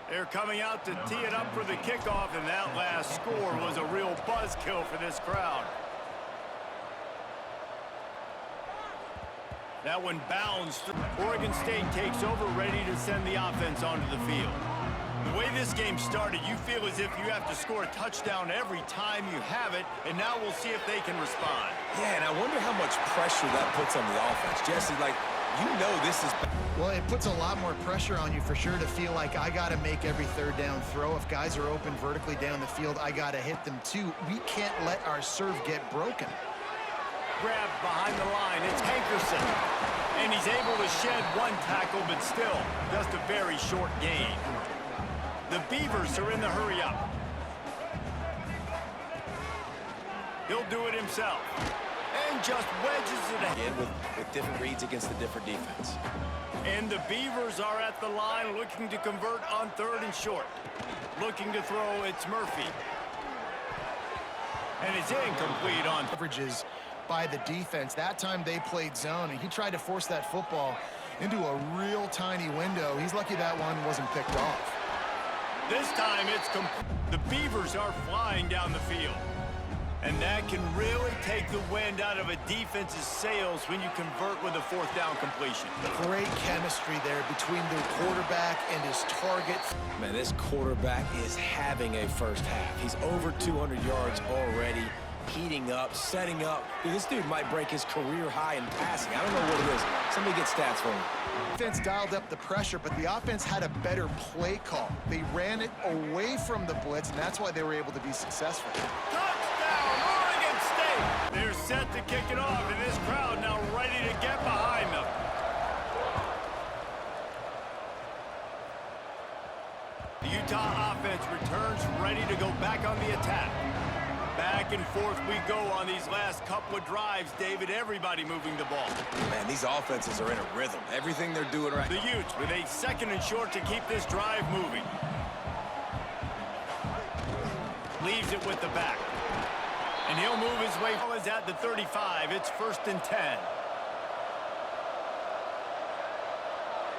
They're coming out to tee it up for the kickoff, and that last score was a real buzzkill for this crowd. That one bounds. Oregon State takes over, ready to send the offense onto the field. The way this game started, you feel as if you have to score a touchdown every time you have it, and now we'll see if they can respond. Yeah, and I wonder how much pressure that puts on the offense. Jesse, like, you know this is... Well, it puts a lot more pressure on you for sure to feel like I got to make every third down throw. If guys are open vertically down the field, I got to hit them too. We can't let our serve get broken. Grab behind the line. It's Hankerson. And he's able to shed one tackle, but still, just a very short gain. The Beavers are in the hurry up. He'll do it himself. And just wedges it ahead with different reads against the different defense. And the Beavers are at the line looking to convert on 3rd and short. Looking to throw, it's Murphy. And it's incomplete on coverages by the defense. That time they played zone, and he tried to force that football into a real tiny window. He's lucky that one wasn't picked off. This time it's the Beavers are flying down the field. And that can really take the wind out of a defense's sails when you convert with a 4th down completion. Great chemistry there between the quarterback and his target. Man, this quarterback is having a first half. He's over 200 yards already, heating up, setting up. Dude, this dude might break his career high in passing. I don't know what it is. Somebody get stats for me. Defense dialed up the pressure, but the offense had a better play call. They ran it away from the blitz, and that's why they were able to be successful. Touchdown, Oregon State! They're set to kick it off, and this crowd now ready to get behind them. The Utah offense returns ready to go back on the attack. Back and forth we go on these last couple of drives, David. Everybody moving the ball. Man, these offenses are in a rhythm. Everything they're doing right. The Utes with a 2nd and short to keep this drive moving. Leaves it with the back. And he'll move his way. Is at the 35. It's 1st and 10.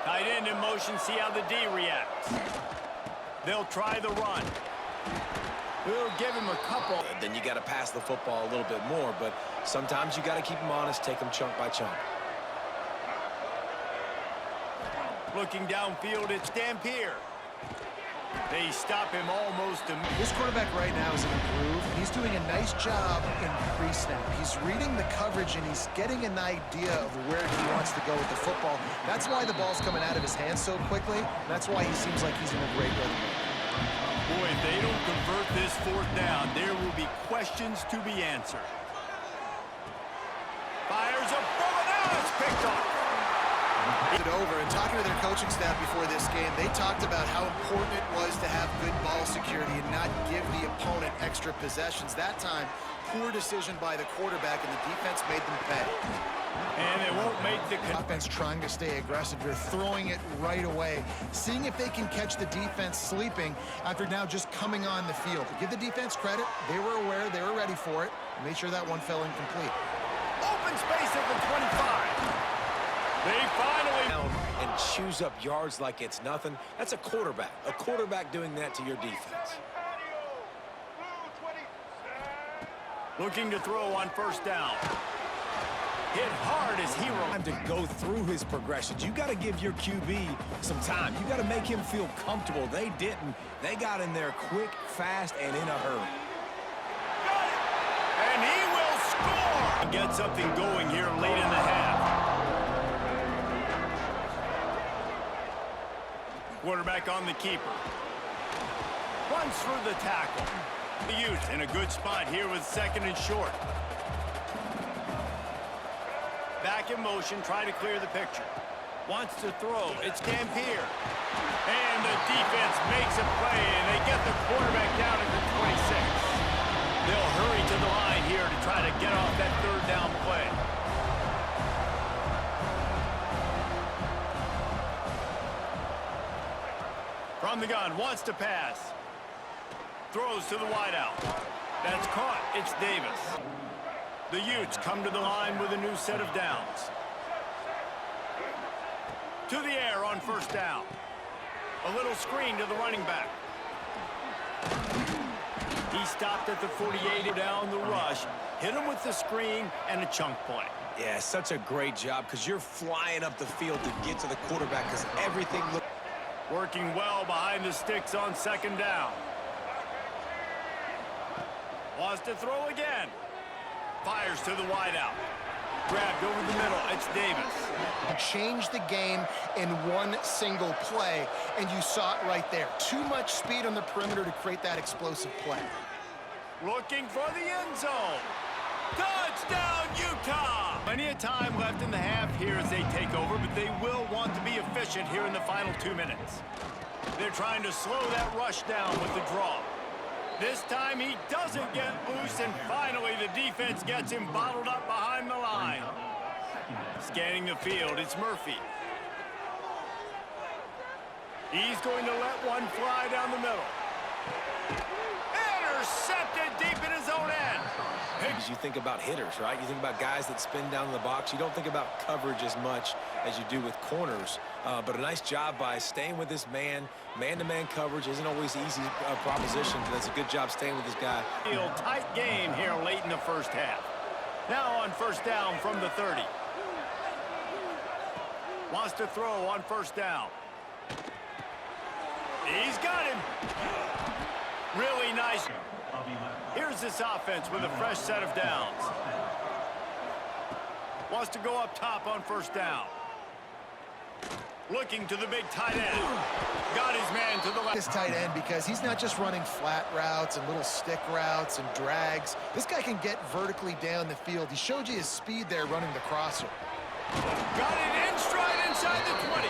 Tight end in motion. See how the D reacts. They'll try the run. We'll give him a couple. Then you got to pass the football a little bit more, but sometimes you got to keep him honest, take him chunk by chunk. Looking downfield, it's Dampier. They stop him almost immediately. This quarterback right now is in a groove, and he's doing a nice job in pre-snap. He's reading the coverage, and he's getting an idea of where he wants to go with the football. That's why the ball's coming out of his hands so quickly. That's why he seems like he's in a great rhythm. Boy, if they don't convert this 4th down, there will be questions to be answered. Fires a bullet out. It's picked off. It over. And talking to their coaching staff before this game, they talked about how important it was to have good ball security and not give the opponent extra possessions. That time, poor decision by the quarterback, and the defense made them pay. And it won't make the offense trying to stay aggressive. They're throwing it right away, seeing if they can catch the defense sleeping after now just coming on the field. Give the defense credit. They were aware. They were ready for it. Made sure that one fell incomplete. Open space at the 25. They finally down and chews up yards like it's nothing. That's a quarterback. A quarterback doing that to your defense. Looking to throw on 1st down. Hit hard as Hero. Time to go through his progressions. You got to give your QB some time. You got to make him feel comfortable. They didn't. They got in there quick, fast, and in a hurry. Got it. And he will score. Get something going here late in the half. Quarterback on the keeper. Runs through the tackle. The Utes in a good spot here with 2nd and short. Back in motion, try to clear the picture. Wants to throw. It's Dampier. And the defense makes a play, and they get the quarterback down at the 26. They'll hurry to the line here to try to get off that 3rd down play. From the gun, wants to pass. Throws to the wideout. That's caught. It's Davis. The Utes come to the line with a new set of downs. To the air on 1st down. A little screen to the running back. He stopped at the 48 down the rush, hit him with the screen and a chunk play. Yeah, such a great job because you're flying up the field to get to the quarterback because everything looks... Working well behind the sticks on second down. Wants to throw again. Fires to the wideout. Grabbed over the middle. It's Davis. Changed the game in one single play, and you saw it right there. Too much speed on the perimeter to create that explosive play. Looking for the end zone. Touchdown, Utah! Plenty of time left in the half here as they take over, but they will want to be efficient here in the final 2 minutes. They're trying to slow that rush down with the draw. This time he doesn't get loose, and finally the defense gets him bottled up behind the line. Scanning the field, it's Murphy. He's going to let one fly down the middle. Intercepted deep in his own end. You think about hitters, right? You think about guys that spin down in the box. You don't think about coverage as much as you do with corners. But a nice job by staying with this man. Man-to-man coverage isn't always an easy proposition, but that's a good job staying with this guy. Tight game here late in the first half. Now on first down from the 30. Wants to throw on first down. He's got him. Really nice. Here's this offense with a fresh set of downs. Wants to go up top on first down. Looking to the big tight end. Got his man to the left. This tight end, because he's not just running flat routes and little stick routes and drags. This guy can get vertically down the field. He showed you his speed there running the crosser. Got it in stride inside the 20.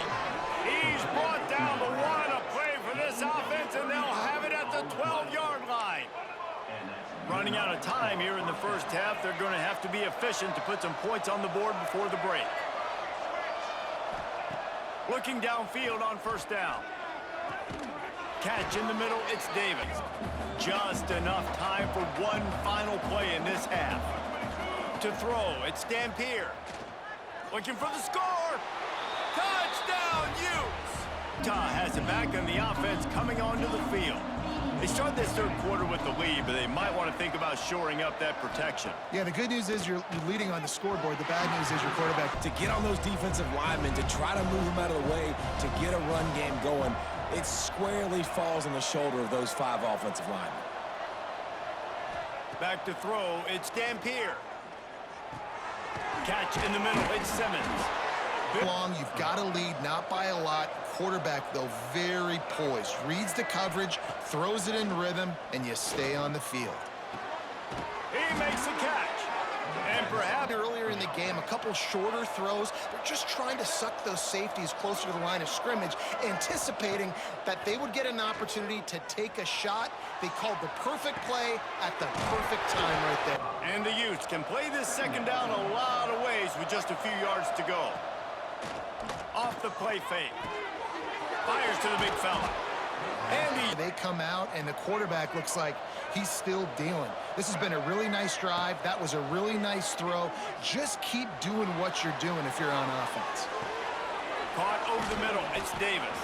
He's brought down the one. A play for this offense, and they'll have it at the 12-yard line. Running out of time here in the first half. They're going to have to be efficient to put some points on the board before the break. Looking downfield on first down. Catch in the middle, it's Davis. Just enough time for one final play in this half. To throw, it's Dampier. Looking for the score. Touchdown, Utes! Utah has it back on the offense coming onto the field. They start this third quarter with the lead, but they might want to think about shoring up that protection. Yeah, the good news is you're leading on the scoreboard. The bad news is your quarterback. To get on those defensive linemen, to try to move them out of the way, to get a run game going, it squarely falls on the shoulder of those 5 offensive linemen. Back to throw, it's Dampier. Catch in the middle, it's Simmons. Long, you've got to lead, not by a lot. Quarterback, though, very poised. Reads the coverage, throws it in rhythm, and you stay on the field. He makes the catch. And perhaps earlier in the game, a couple shorter throws. They're just trying to suck those safeties closer to the line of scrimmage, anticipating that they would get an opportunity to take a shot. They called the perfect play at the perfect time right there. And the Utes can play this second down a lot of ways with just a few yards to go. Off the play fake. Fires to the big fella. And they come out, and the quarterback looks like he's still dealing. This has been a really nice drive. That was a really nice throw. Just keep doing what you're doing if you're on offense. Caught over the middle. It's Davis.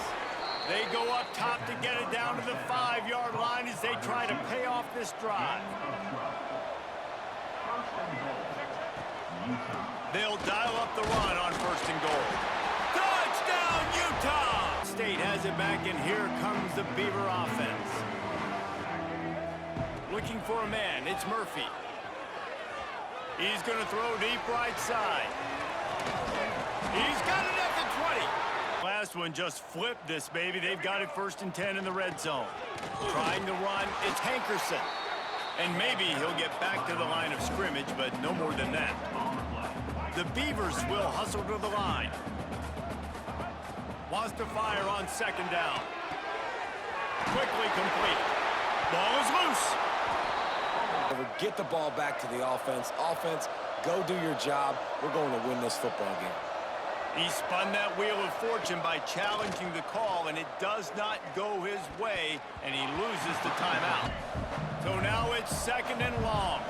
They go up top to get it down to the 5-yard line as they try to pay off this drive. They'll dial up the run on first and goal. Touchdown, Utah! State has it back, and here comes the Beaver offense. Looking for a man, it's Murphy. He's going to throw deep right side. He's got it at the 20. Last one just flipped this baby. They've got it 1st and 10 in the red zone. Trying to run, it's Hankerson. And maybe he'll get back to the line of scrimmage, but no more than that. The Beavers will hustle to the line. Wants to fire on second down. Quickly complete. Ball is loose. Get the ball back to the offense. Offense, go do your job. We're going to win this football game. He spun that wheel of fortune by challenging the call, and it does not go his way, and he loses the timeout. So now it's 2nd and long.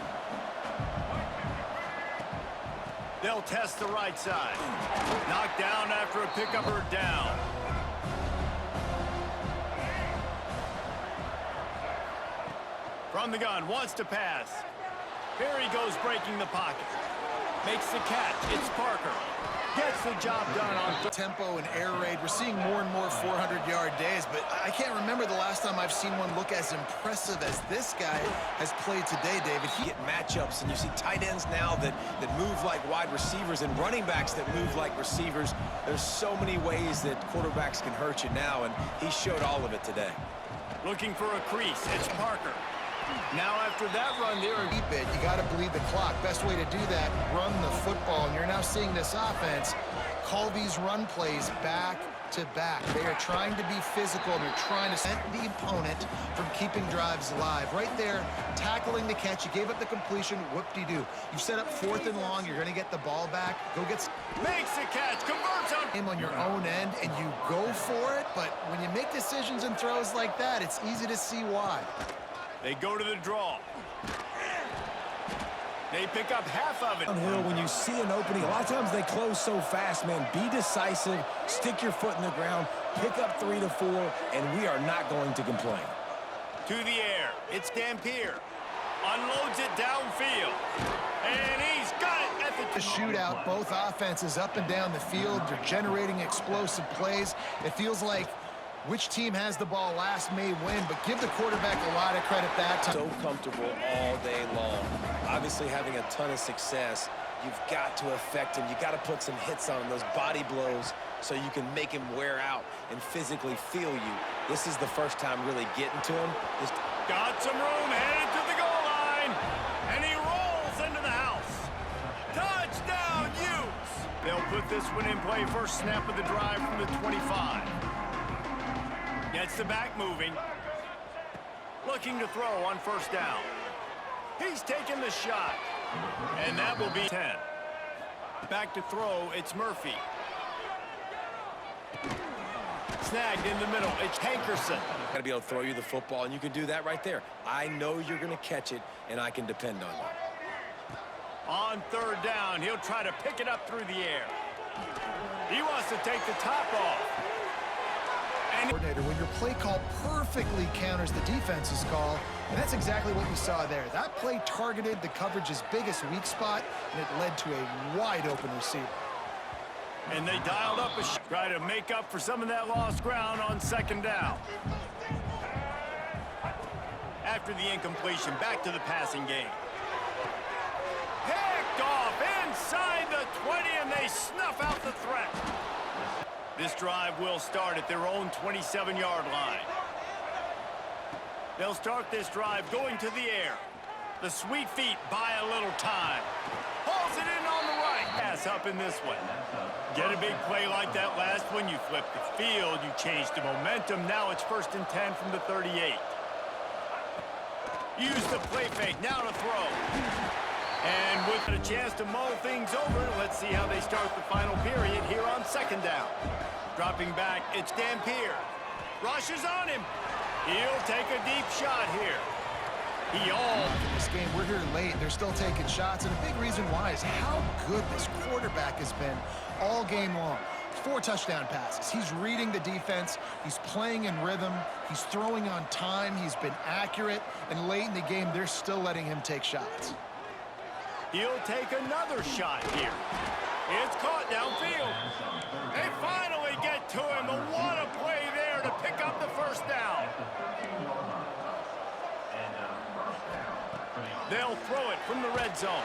They'll test the right side. Knocked down after a pickup or down. From the gun, wants to pass. Here he goes breaking the pocket. Makes the catch. It's Parker. Gets the job done on tempo and air raid. We're seeing more and more 400-yard days, but I can't remember the last time I've seen one look as impressive as this guy has played today, David. You get matchups, and you see tight ends now that move like wide receivers and running backs that move like receivers. There's so many ways that quarterbacks can hurt you now, and he showed all of it today. looking for a crease. It's Parker. Now after that run there, you got to bleed the clock. Best way to do that, run the football. And you're now seeing this offense call these run plays back to back. They are trying to be physical, and they're trying to prevent the opponent from keeping drives alive. Right there, tackling the catch. You gave up the completion. Whoop-de-doo. You set up 4th and long. You're going to get the ball back. Go get... Makes the catch. Converts on your own end, and you go for it. But when you make decisions and throws like that, it's easy to see why. They go to the draw. They pick up half of it. Downhill, when you see an opening, a lot of times they close so fast, man. Be decisive, stick your foot in the ground, pick up 3 to 4, and we are not going to complain. To the air. It's Dampier. Unloads it downfield. And he's got it at the shootout. Both offenses up and down the field. They're generating explosive plays. It feels like which team has the ball last may win, but give the quarterback a lot of credit that time. So comfortable all day long. Obviously having a ton of success. You've got to affect him. You got to put some hits on him, those body blows, so you can make him wear out and physically feel you. This is the first time really getting to him. Got some room, headed to the goal line, and he rolls into the house. Touchdown, Utes! They'll put this one in play. First snap of the drive from the 25. Gets the back moving. Looking to throw on first down. He's taking the shot. And that will be 10. Back to throw, it's Murphy. Snagged in the middle, it's Hankerson. Got to be able to throw you the football, and you can do that right there. I know you're going to catch it, and I can depend on you. On third down, he'll try to pick it up through the air. He wants to take the top off. Coordinator, when your play call perfectly counters the defense's call, and that's exactly what we saw there. That play targeted the coverage's biggest weak spot, and it led to a wide-open receiver. And they dialed up a try to make up for some of that lost ground on second down. After the incompletion, back to the passing game. Picked off inside the 20, and they snuff out the threat. This drive will start at their own 27-yard line. They'll start this drive going to the air. The sweet feet buy a little time. Hauls it in on the right. Pass up in this one. Get a big play like that last one. You flip the field. You change the momentum. Now it's 1st and 10 from the 38. Use the play fake. Now to throw. And with a chance to mull things over, let's see how they start the final period here on second down. Dropping back, it's Dampier. Rushes on him. He'll take a deep shot here. This game, we're here late. They're still taking shots, and a big reason why is how good this quarterback has been all game long. 4 touchdown passes. He's reading the defense. He's playing in rhythm. He's throwing on time. He's been accurate, and late in the game, they're still letting him take shots. He'll take another shot here. It's caught downfield. They finally get to him. And what a play there to pick up the first down. They'll throw it from the red zone.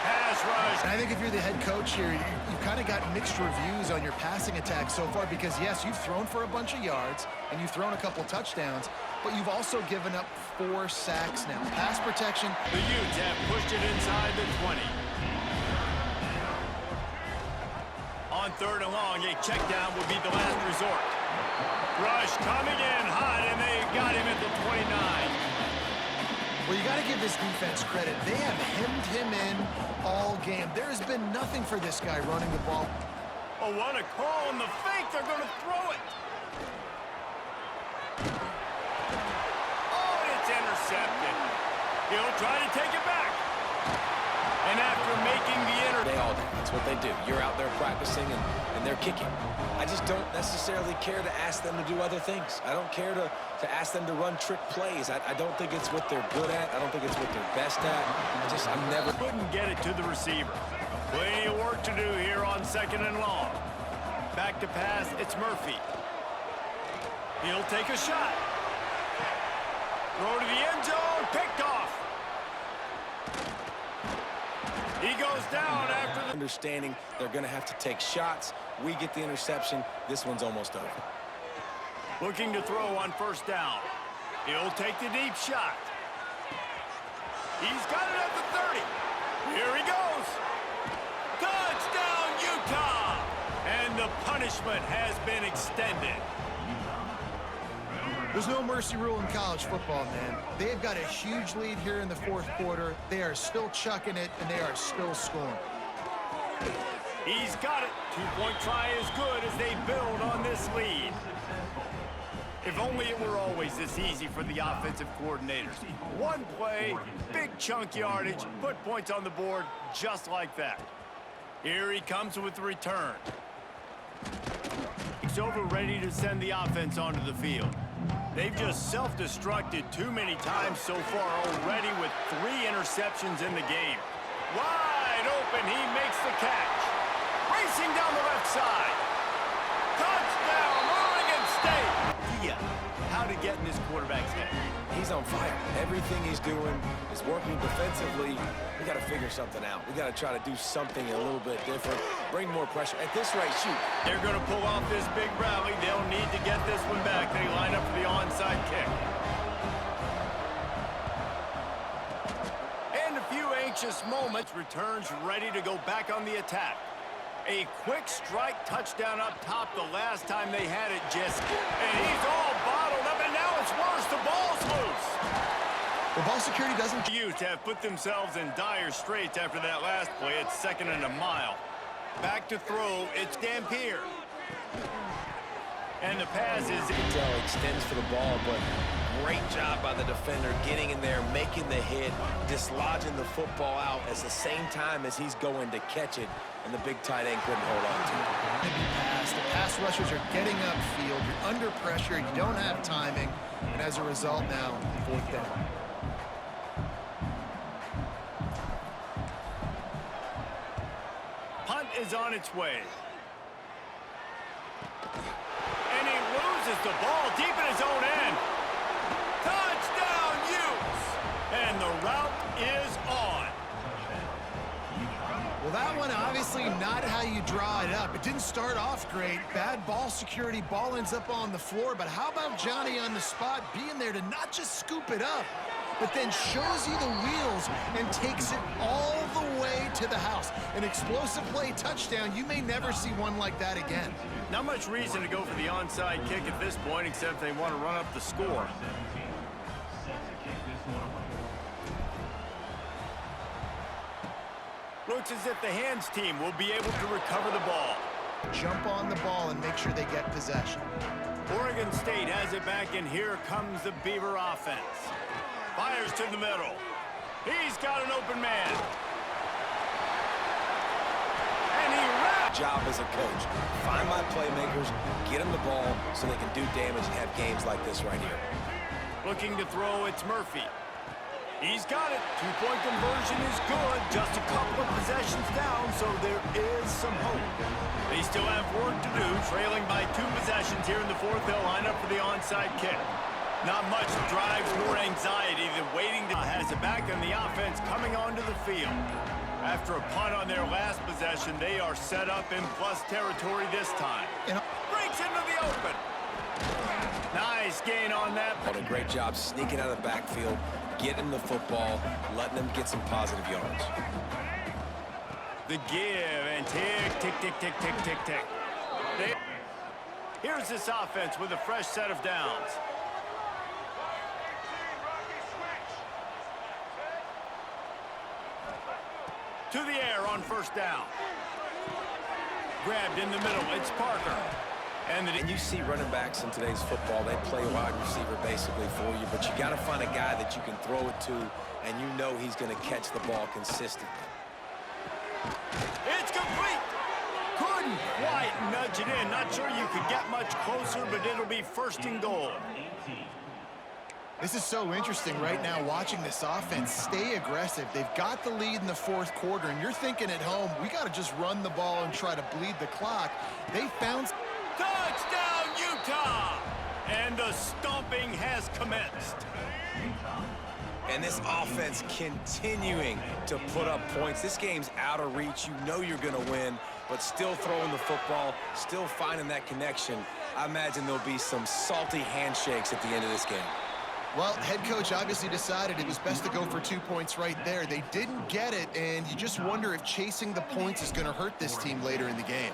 Pass rush. And I think if you're the head coach here, you've kind of got mixed reviews on your passing attack so far because, yes, you've thrown for a bunch of yards and you've thrown a couple touchdowns, but you've also given up 4 sacks now. Pass protection. The Utes have pushed it inside the 20. On third and long, a check down would be the last resort. Rush coming in hot, and they got him at the 29. Well, you got to give this defense credit. They have hemmed him in all game. There has been nothing for this guy running the ball. Oh, what a call on the fake. They're going to throw it. Oh, and it's intercepted. He'll try to take it back. And after making the They all do. It's what they do. You're out there practicing, and they're kicking. I just don't necessarily care to ask them to do other things. I don't care to ask them to run trick plays. I don't think it's what they're good at. I don't think it's what they're best at. I'm never... Couldn't get it to the receiver. Plenty of work to do here on 2nd and long. Back to pass, it's Murphy. He'll take a shot. Throw to the end zone, picked off. He goes down after the... Understanding they're going to have to take shots. We get the interception. This one's almost over. Looking to throw on 1st down. He'll take the deep shot. He's got it at the 30. Here he goes. Touchdown, Utah! And the punishment has been extended. There's no mercy rule in college football, man. They've got a huge lead here in the 4th quarter. They are still chucking it, and they are still scoring. He's got it. 2-point try is good as they build on this lead. If only it were always this easy for the offensive coordinators. One play, big chunk yardage, put points on the board just like that. Here he comes with the return. He's over, ready to send the offense onto the field. They've just self-destructed too many times so far already with 3 interceptions in the game. Wide open, he makes the catch. Racing down the left side. Touchdown, Oregon State! Yeah, how to get in this quarterback's head. He's on fire. Everything he's doing is working defensively. We got to figure something out. We got to try to do something a little bit different. Bring more pressure. At this rate, shoot. They're going to pull off this big rally. They'll need to get this one back. They line up for the onside kick. And a few anxious moments. Returns ready to go back on the attack. A quick strike touchdown up top the last time they had it, just. And he's all bottled up, and now it's worse. The ball's loose. The ball security doesn't... Utes have put themselves in dire straits after that last play. It's 2nd and a mile. Back to throw, it's Dampier. And the pass is... Intel extends for the ball, but great job by the defender getting in there, making the hit, dislodging the football out at the same time as he's going to catch it, and the big tight end couldn't hold on to it. The pass rushers are getting upfield. You're under pressure. You don't have timing. And as a result now, 4th down. Punt is on its way. And he loses the ball deep in his own end. Touchdown, Utes! And the route is on. Well, that one obviously not how you draw it up. It didn't start off great. Bad ball security. Ball ends up on the floor. But how about Johnny on the spot being there to not just scoop it up, but then shows you the wheels and takes it all the way to the house. An explosive play touchdown. You may never see one like that again. Not much reason to go for the onside kick at this point, except they want to run up the score. Looks as if the hands team will be able to recover the ball. Jump on the ball and make sure they get possession. Oregon State has it back, and here comes the Beaver offense. Fires to the middle. He's got an open man. And he wraps. Job as a coach. Find my playmakers, get them the ball so they can do damage and have games like this right here. Looking to throw, it's Murphy. He's got it. 2-point conversion is good. Just a couple of possessions down, so there is some hope. They still have work to do, trailing by 2 possessions here in the 4th. They'll line up for the onside kick. Not much drives more anxiety than waiting to has it back on the offense coming onto the field. After a punt on their last possession, they are set up in plus territory this time. Breaks into the open. Nice gain on that. Did a great job sneaking out of the backfield, getting the football, letting them get some positive yards. The give and tick, tick, tick, tick, tick, tick, tick. Here's this offense with a fresh set of downs. To the air on 1st down. Grabbed in the middle, it's Parker. And you see running backs in today's football, they play wide receiver basically for you, but you got to find a guy that you can throw it to, and you know he's going to catch the ball consistently. It's complete. Couldn't quite nudge it in. Not sure you could get much closer, but it'll be first and goal. This is so interesting right now, watching this offense stay aggressive. They've got the lead in the fourth quarter, and you're thinking at home, we got to just run the ball and try to bleed the clock. They found... Touchdown, Utah! And the stomping has commenced. And this offense continuing to put up points. This game's out of reach. You know you're going to win, but still throwing the football, still finding that connection. I imagine there'll be some salty handshakes at the end of this game. Well, head coach obviously decided it was best to go for 2 points right there. They didn't get it, and you just wonder if chasing the points is going to hurt this team later in the game.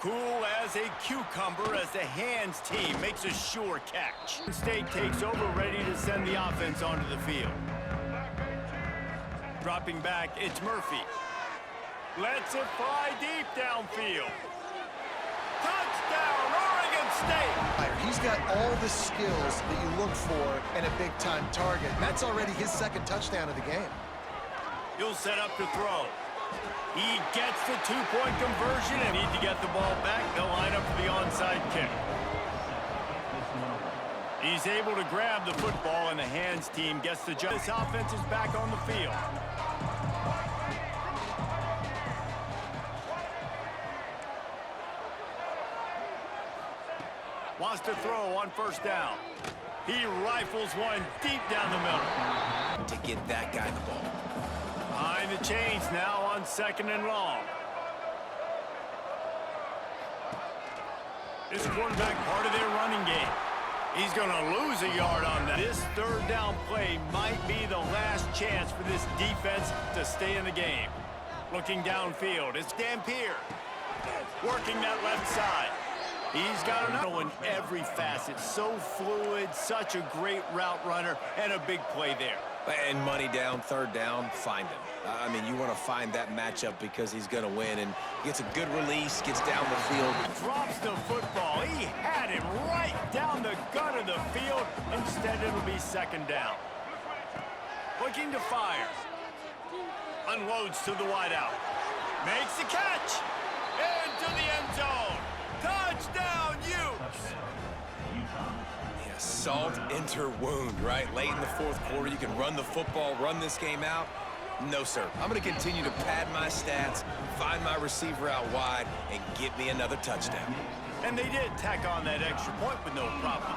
Cool as a cucumber as the hands team makes a sure catch. State takes over, ready to send the offense onto the field. Dropping back, it's Murphy. Lets it fly deep downfield. Touchdown, Oregon State! He's got all the skills that you look for in a big-time target. That's already his second touchdown of the game. He'll set up to throw. He gets the two-point conversion and need to get the ball back. They'll line up for the onside kick. He's able to grab the football, and the hands team gets the jump. This offense is back on the field. Wants to throw on first down. He rifles one deep down the middle. To get that guy the ball. Behind the chains now on second and long. This quarterback part of their running game. He's going to lose a yard on that. This third down play might be the last chance for this defense to stay in the game. Looking downfield, it's Dampier. Working that left side. He's got another one in every facet. So fluid, such a great route runner, and a big play there. And money down, third down, find him. I mean, you want to find that matchup because he's going to win, and gets a good release, gets down the field. Drops the football. He had him right down the gut of the field. Instead, it'll be second down. Looking to fire. Unloads to the wideout. Makes the catch. Into the end zone. Touchdown, Utes! Yeah, salt enter wound, right? Late in the fourth quarter, you can run the football, run this game out. No, sir. I'm going to continue to pad my stats, find my receiver out wide, and get me another touchdown. And they did tack on that extra point with no problem.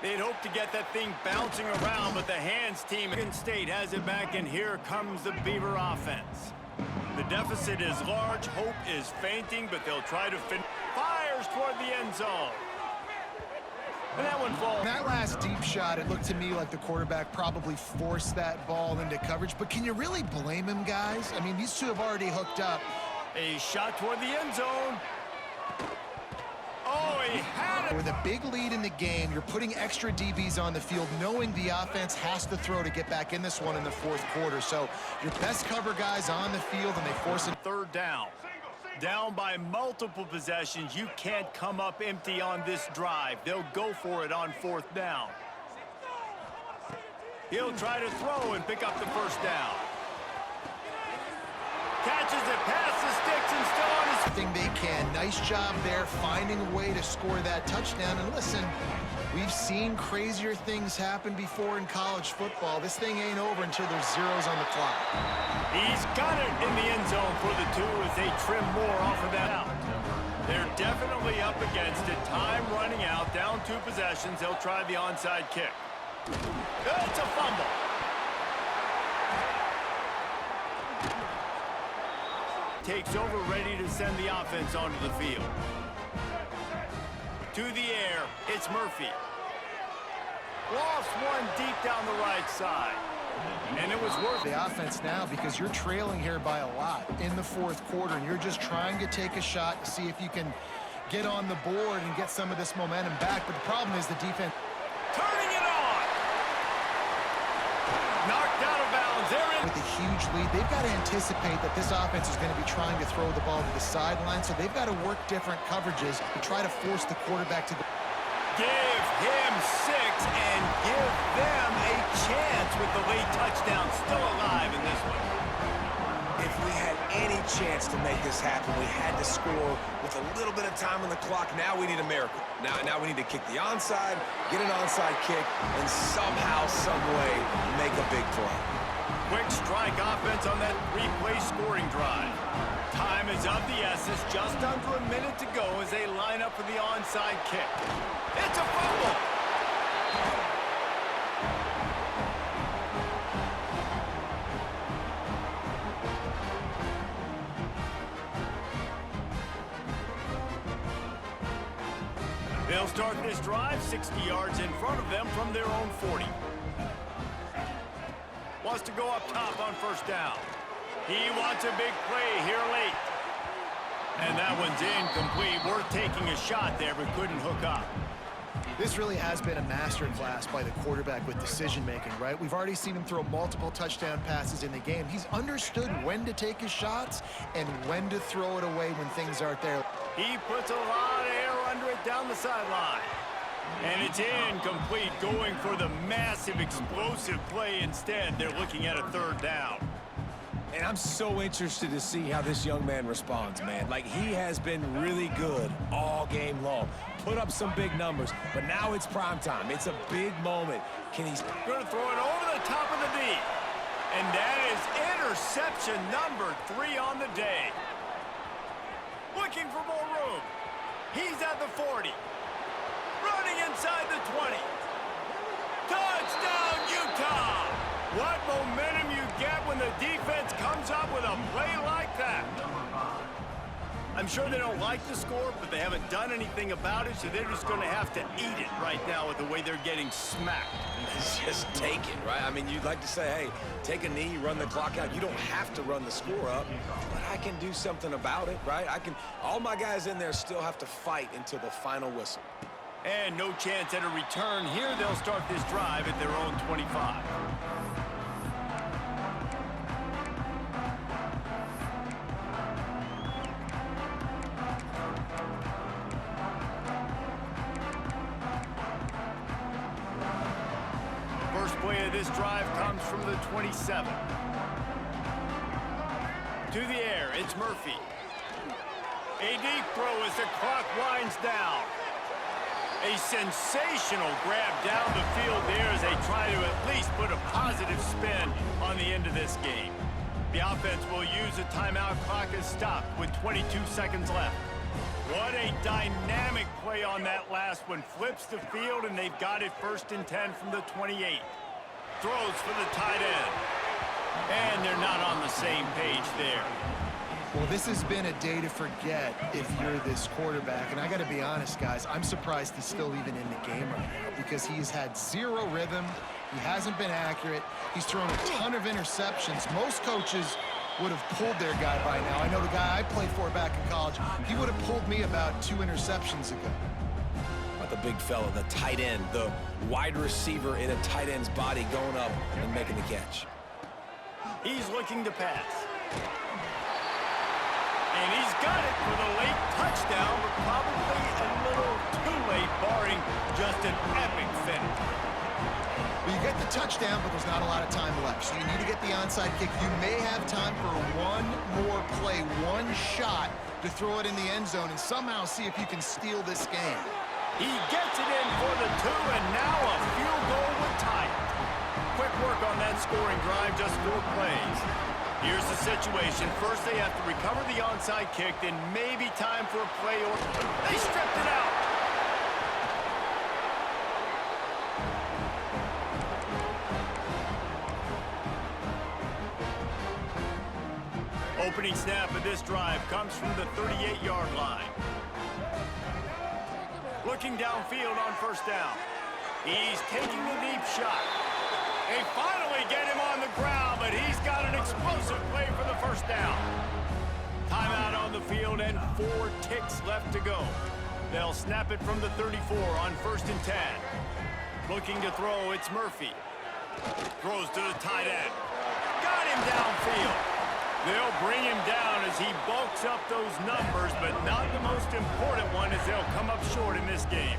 They'd hoped to get that thing bouncing around, but the hands team in State has it back, and here comes the Beaver offense. The deficit is large, hope is fainting, but they'll try to finish. Fires toward the end zone. And that one falls. That last deep shot, it looked to me like the quarterback probably forced that ball into coverage, but can you really blame him, guys? I mean, these two have already hooked up. A shot toward the end zone. Oh, he had it. With a big lead in the game, you're putting extra DBs on the field, knowing the offense has to throw to get back in this one in the fourth quarter. So your best cover guys on the field, and they force it. Third down. Down by multiple possessions. You can't come up empty on this drive. They'll go for it on fourth down. He'll try to throw and pick up the first down. Catches it past the sticks and still on his... Thing they can. Nice job there, finding a way to score that touchdown. And listen, we've seen crazier things happen before in college football. This thing ain't over until there's zeros on the clock. He's got it in the end zone for the two as they trim more off of that out. They're definitely up against it. Time running out, down 2 possessions. They'll try the onside kick. It's a fumble. Takes over, ready to send the offense onto the field. To the air, it's Murphy. Lofts one deep down the right side. And it was worth the offense now because you're trailing here by a lot in the fourth quarter, and you're just trying to take a shot to see if you can get on the board and get some of this momentum back. But the problem is the defense. Turning it on! Knocked out of bounds. They're in. With a huge lead, they've got to anticipate that this offense is going to be trying to throw the ball to the sideline, so they've got to work different coverages to try to force the quarterback to go. Give him 6 and give them a chance with the late touchdown still alive in this one. If we had any chance to make this happen, we had to score with a little bit of time on the clock. Now we need a miracle. Now we need to kick the onside, get an onside kick, and somehow, some way, make a big play. Quick strike offense on that 3-play scoring drive. Time is of the essence. Just under a minute to go as they line up for the onside kick. It's a fumble. They'll start this drive 60 yards in front of them from their own 40. Wants to go up top on first down. He wants a big play here late. And that one's incomplete. Worth taking a shot there, but couldn't hook up. This really has been a masterclass by the quarterback with decision-making, right? We've already seen him throw multiple touchdown passes in the game. He's understood when to take his shots and when to throw it away when things aren't there. He puts a lot of air under it down the sideline. And it's incomplete, going for the massive explosive play instead. They're looking at a third down. And I'm so interested to see how this young man responds, man. Like, he has been really good all game long. Put up some big numbers, but now it's prime time. It's a big moment. Can he... Going to throw it over the top of the knee. And that is interception number 3 on the day. Looking for more room. He's at the 40. Running inside the 20. Touchdown, Utah! What momentum you get when the defense comes up with a play like that. I'm sure they don't like the score, but they haven't done anything about it, so they're just going to have to eat it right now with the way they're getting smacked. Just take it, right? I mean, you'd like to say, hey, take a knee, run the clock out. You don't have to run the score up, but I can do something about it, right? All my guys in there still have to fight until the final whistle. And no chance at a return here. They'll start this drive at their own 25. First play of this drive comes from the 27. To the air, it's Murphy. A deep throw as the clock winds down. A sensational grab down the field there as they try to at least put a positive spin on the end of this game. The offense will use a timeout. Clock is stopped with 22 seconds left. What a dynamic play on that last one. Flips the field, and they've got it 1st and 10 from the 28. Throws for the tight end. And they're not on the same page there. Well, this has been a day to forget if you're this quarterback. And I got to be honest, guys, I'm surprised he's still even in the game right now because he's had zero rhythm. He hasn't been accurate. He's thrown a ton of interceptions. Most coaches would have pulled their guy by now. I know the guy I played for back in college, he would have pulled me about 2 interceptions ago. About the big fella, the tight end, the wide receiver in a tight end's body going up and making the catch. He's looking to pass. And he's got it for the late touchdown, but probably a little too late, barring just an epic finish. Well, you get the touchdown, but there's not a lot of time left. So you need to get the onside kick. You may have time for one more play, one shot to throw it in the end zone and somehow see if you can steal this game. He gets it in for the 2, and now a field goal would tie it. Quick work on that scoring drive, just 4 plays. Here's the situation. First, they have to recover the onside kick, then maybe time for a play, or they stripped it out. Opening snap of this drive comes from the 38-yard line. Looking downfield on first down. He's taking the deep shot. They finally get him on the ground, but he's got an explosive play for the first down. Timeout on the field and 4 ticks left to go. They'll snap it from the 34 on 1st and 10. Looking to throw, it's Murphy. Throws to the tight end. Got him downfield. They'll bring him down as he bulks up those numbers, but not the most important one as they'll come up short in this game.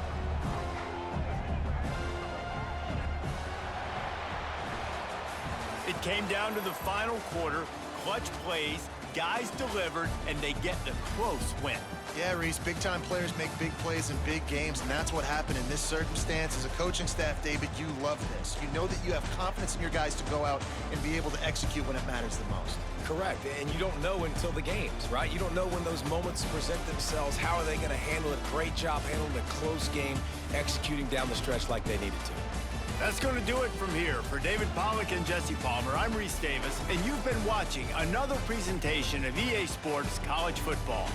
It came down to the final quarter, clutch plays, guys delivered, and they get the close win. Yeah, Reese, big-time players make big plays in big games, and that's what happened in this circumstance. As a coaching staff, David, you love this. You know that you have confidence in your guys to go out and be able to execute when it matters the most. Correct, and you don't know until the games, right? You don't know when those moments present themselves. How are they going to handle it? Great job handling a close game, executing down the stretch like they needed to. That's going to do it from here. For David Pollack and Jesse Palmer, I'm Reese Davis, and you've been watching another presentation of EA Sports College Football.